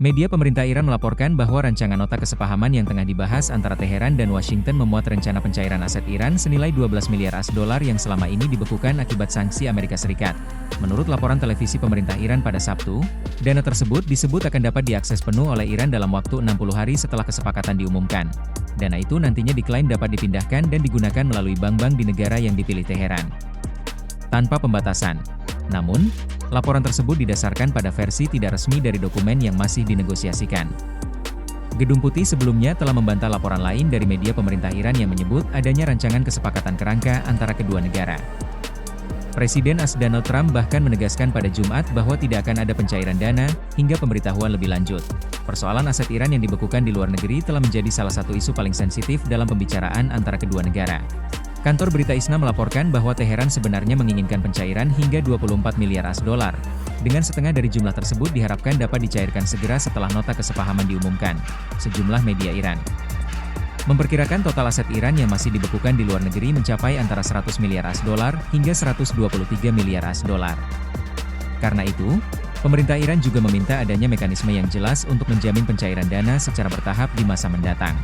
Media pemerintah Iran melaporkan bahwa rancangan nota kesepahaman yang tengah dibahas antara Teheran dan Washington memuat rencana pencairan aset Iran senilai 12 miliar US$ yang selama ini dibekukan akibat sanksi Amerika Serikat. Menurut laporan televisi pemerintah Iran pada Sabtu, dana tersebut disebut akan dapat diakses penuh oleh Iran dalam waktu 60 hari setelah kesepakatan diumumkan. Dana itu nantinya diklaim dapat dipindahkan dan digunakan melalui bank-bank di negara yang dipilih Teheran, tanpa pembatasan. Namun, laporan tersebut didasarkan pada versi tidak resmi dari dokumen yang masih dinegosiasikan. Gedung Putih sebelumnya telah membantah laporan lain dari media pemerintah Iran yang menyebut adanya rancangan kesepakatan kerangka antara kedua negara. Presiden AS Donald Trump bahkan menegaskan pada Jumat bahwa tidak akan ada pencairan dana hingga pemberitahuan lebih lanjut. Persoalan aset Iran yang dibekukan di luar negeri telah menjadi salah satu isu paling sensitif dalam pembicaraan antara kedua negara. Kantor berita ISNA melaporkan bahwa Teheran sebenarnya menginginkan pencairan hingga 24 miliar US$. Dengan setengah dari jumlah tersebut diharapkan dapat dicairkan segera setelah nota kesepahaman diumumkan, sejumlah media Iran memperkirakan total aset Iran yang masih dibekukan di luar negeri mencapai antara 100 miliar US$ hingga 123 miliar US$. Karena itu, pemerintah Iran juga meminta adanya mekanisme yang jelas untuk menjamin pencairan dana secara bertahap di masa mendatang.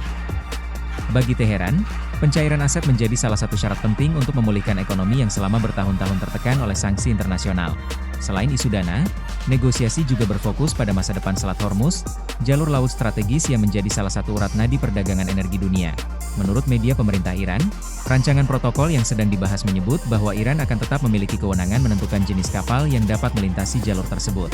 Bagi Teheran, pencairan aset menjadi salah satu syarat penting untuk memulihkan ekonomi yang selama bertahun-tahun tertekan oleh sanksi internasional. Selain isu dana, negosiasi juga berfokus pada masa depan Selat Hormuz, jalur laut strategis yang menjadi salah satu urat nadi perdagangan energi dunia. Menurut media pemerintah Iran, rancangan protokol yang sedang dibahas menyebut bahwa Iran akan tetap memiliki kewenangan menentukan jenis kapal yang dapat melintasi jalur tersebut.